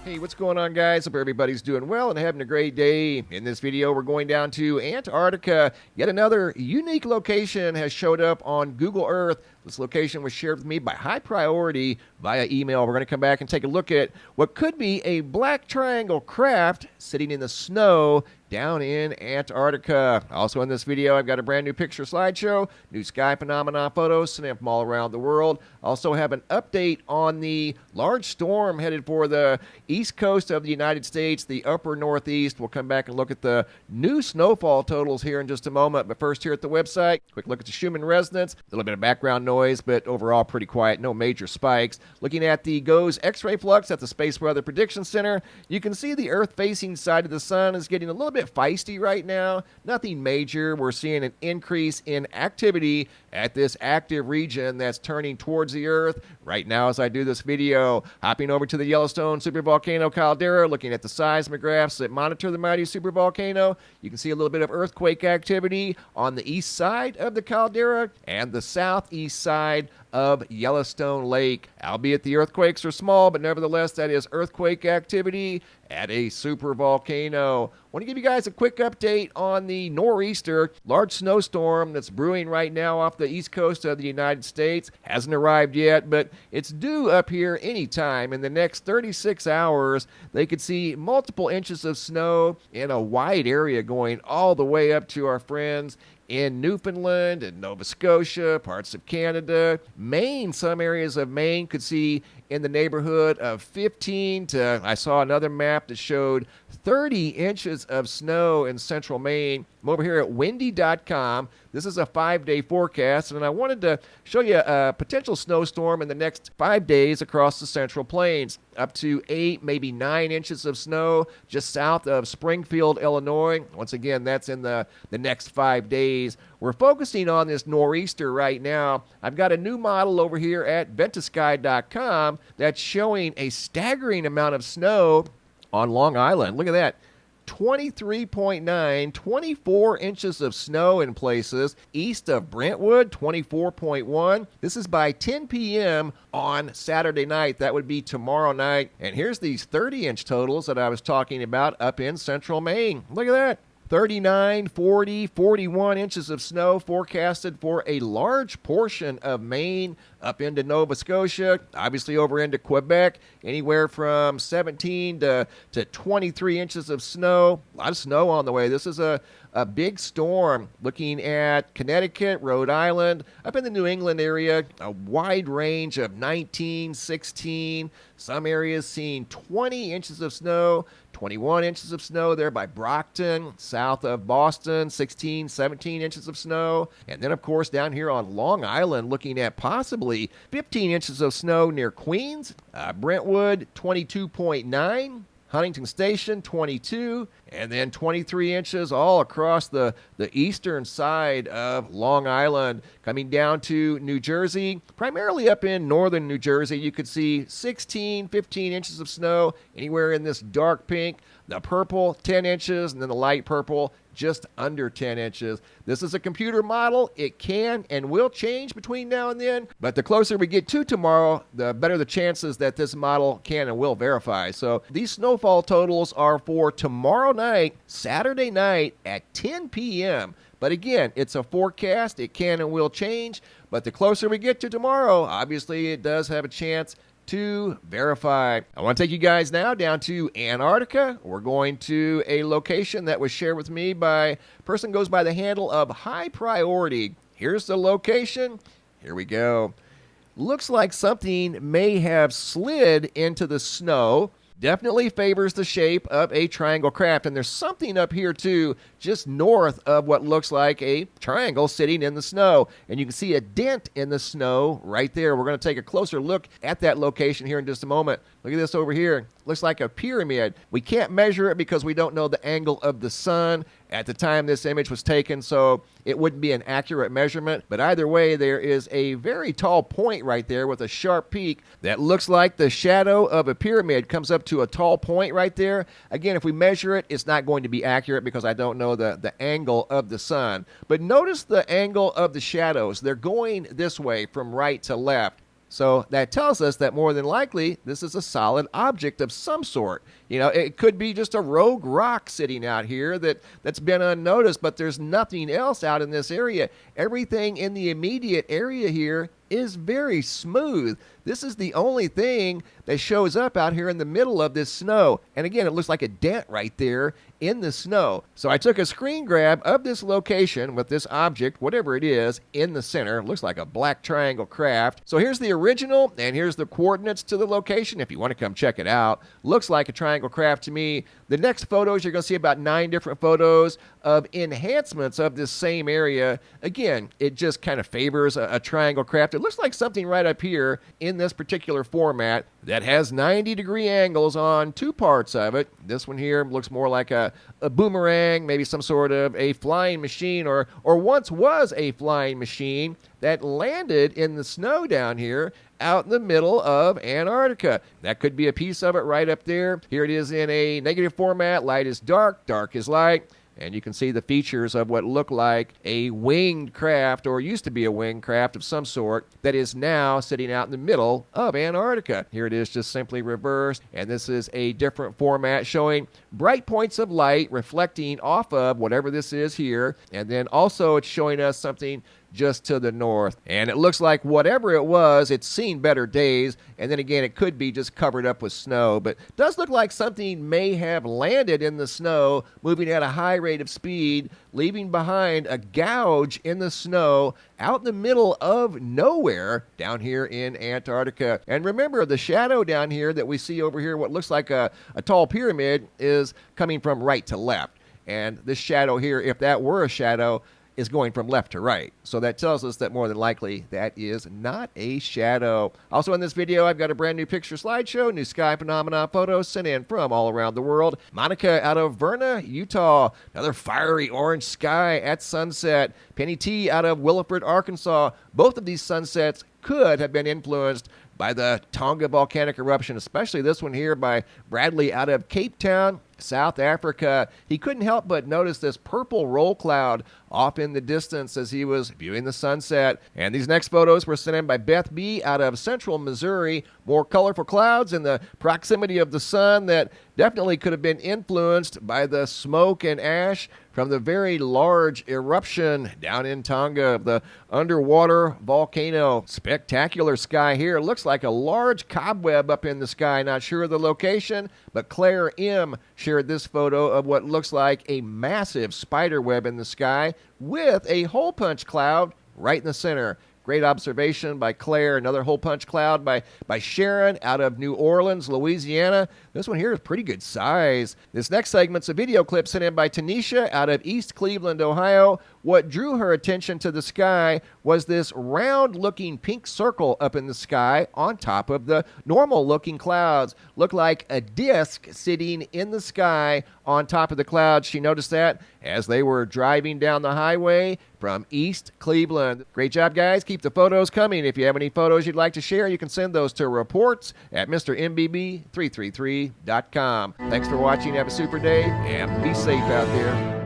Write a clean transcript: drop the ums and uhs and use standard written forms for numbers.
Hey, what's going on, guys? Hope everybody's doing well and having a great day. In this video, we're going down to Antarctica. Yet another unique location has showed up on Google Earth. This location was shared with me by High Priority via email. We're going to come back and take a look at what could be a black triangle craft sitting in the snow down in Antarctica. Also in this video, I've got a brand new picture slideshow, new sky phenomena photos, sent from all around the world. Also have an update on the large storm headed for the east coast of the United States, the upper northeast. We'll come back and look at the new snowfall totals here in just a moment. But first, here at the website, quick look at the Schumann resonance. A little bit of background noise, but overall pretty quiet, no major spikes. Looking at the GOUGE X-ray flux at the Space Weather Prediction Center, you can see the Earth-facing side of the sun is getting a little bit feisty right now. Nothing major. We're seeing an increase in activity at this active region that's turning towards the Earth right now as I do this video. Hopping over to the Yellowstone supervolcano caldera, looking at the seismographs that monitor the mighty supervolcano. You can see a little bit of earthquake activity on the east side of the caldera and the southeast side of Yellowstone Lake. Albeit the earthquakes are small, but nevertheless, that is earthquake activity at a supervolcano. Want to give you guys a quick update on the nor'easter, large snowstorm that's brewing right now off the east coast of the United States. Hasn't arrived yet, but it's due up here anytime. In the next 36 hours, they could see multiple inches of snow in a wide area going all the way up to our friends in Newfoundland and Nova Scotia, parts of Canada. Maine, some areas of Maine could see in the neighborhood of 15 to, I saw another map that showed 30 inches of snow in central Maine. I'm over here at windy.com. This is a 5-day forecast, and I wanted to show you a potential snowstorm in the next 5 days across the Central Plains. Up to 8, maybe 9 inches of snow just south of Springfield, Illinois. Once again, that's in the next 5 days. We're focusing on this nor'easter right now. I've got a new model over here at ventusky.com that's showing a staggering amount of snow on Long Island. Look at that. 23.9, 24 inches of snow in places. East of Brentwood, 24.1. This is by 10 p.m. on Saturday night. That would be tomorrow night. And here's these 30-inch totals that I was talking about up in central Maine. Look at that. 39, 40, 41 inches of snow forecasted for a large portion of Maine up into Nova Scotia, obviously over into Quebec, anywhere from 17 to 23 inches of snow. A lot of snow on the way. This is a big storm. Looking at Connecticut, Rhode Island, up in the New England area, a wide range of 19, 16, some areas seeing 20 inches of snow, 21 inches of snow there by Brockton, south of Boston, 16, 17 inches of snow. And then, of course, down here on Long Island, looking at possibly 15 inches of snow near Queens, Brentwood, 22.9. Huntington Station, 22, and then 23 inches all across the eastern side of Long Island. Coming down to New Jersey, primarily up in northern New Jersey, you could see 16, 15 inches of snow anywhere in this dark pink. The purple, 10 inches, and then the light purple, just under 10 inches. This is a computer model. It can and will change between now and then, but the closer we get to tomorrow, the better the chances that this model can and will verify. So these snowfall totals are for tomorrow night, Saturday night at 10 p.m. But again, it's a forecast. It can and will change, but the closer we get to tomorrow, obviously it does have a chance to verify. I want to take you guys now down to Antarctica. We're going to a location that was shared with me by a person who goes by the handle of High Priority. Here's the location. Here we go. Looks like something may have slid into the snow. Definitely favors the shape of a triangle craft. And there's something up here too, just north of what looks like a triangle sitting in the snow. And you can see a dent in the snow right there. We're going to take a closer look at that location here in just a moment. Look at this over here. Looks like a pyramid. We can't measure it because we don't know the angle of the sun at the time this image was taken, so it wouldn't be an accurate measurement. But either way, there is a very tall point right there with a sharp peak that looks like the shadow of a pyramid comes up to a tall point right there. Again, if we measure it, it's not going to be accurate because I don't know the angle of the sun. But notice the angle of the shadows. They're going this way from right to left. So that tells us that more than likely this is a solid object of some sort. You know, it could be just a rogue rock sitting out here that's been unnoticed, but there's nothing else out in this area. Everything in the immediate area here is very smooth. This is the only thing that shows up out here in the middle of this snow. And again, it looks like a dent right there in the snow. So I took a screen grab of this location with this object, whatever it is, in the center. It looks like a black triangle craft. So here's the original, and here's the coordinates to the location if you want to come check it out. Looks like a triangle craft to me. The next photos, you're going to see about 9 different photos of enhancements of this same area. Again, it just kind of favors a triangle craft. It looks like something right up here in this particular format that has 90-degree angles on 2 parts of it. This one here looks more like a boomerang, maybe some sort of a flying machine, or once was a flying machine that landed in the snow down here out in the middle of Antarctica. That could be a piece of it right up there. Here it is in a negative format. Light is dark, dark is light. And you can see the features of what looked like a winged craft, or used to be a winged craft of some sort, that is now sitting out in the middle of Antarctica. Here it is just simply reversed, and this is a different format showing bright points of light reflecting off of whatever this is here. And then also it's showing us something just to the north. And it looks like whatever it was, it's seen better days. And then again, it could be just covered up with snow. But it does look like something may have landed in the snow, moving at a high rate of speed, leaving behind a gouge in the snow out in the middle of nowhere down here in Antarctica. And remember, the shadow down here that we see over here, what looks like a tall pyramid, is coming from right to left. And this shadow here, if that were a shadow, is going from left to right. So that tells us that more than likely that is not a shadow. Also in this video, I've got a brand new picture slideshow, new sky phenomena photos sent in from all around the world. Monica out of Verna, Utah, another fiery orange sky at sunset. Penny T out of Williford, Arkansas. Both of these sunsets could have been influenced by the Tonga volcanic eruption, especially this one here by Bradley out of Cape Town, South Africa. He couldn't help but notice this purple roll cloud off in the distance as he was viewing the sunset. And these next photos were sent in by Beth B. out of central Missouri. More colorful clouds in the proximity of the sun that definitely could have been influenced by the smoke and ash from the very large eruption down in Tonga, the underwater volcano. Spectacular sky here. Looks like a large cobweb up in the sky. Not sure of the location, but Claire M. shared this photo of what looks like a massive spider web in the sky with a hole punch cloud right in the center. Great observation by Claire. Another hole punch cloud by Sharon out of New Orleans, Louisiana. This one here is pretty good size. This next segment's a video clip sent in by Tanisha out of East Cleveland, Ohio. What drew her attention to the sky was this round-looking pink circle up in the sky on top of the normal-looking clouds. Looked like a disc sitting in the sky on top of the clouds. She noticed that as they were driving down the highway from East Cleveland. Great job, guys. Keep the photos coming. If you have any photos you'd like to share, you can send those to reports at MrMBB333.com. Thanks for watching. Have a super day, and be safe out there.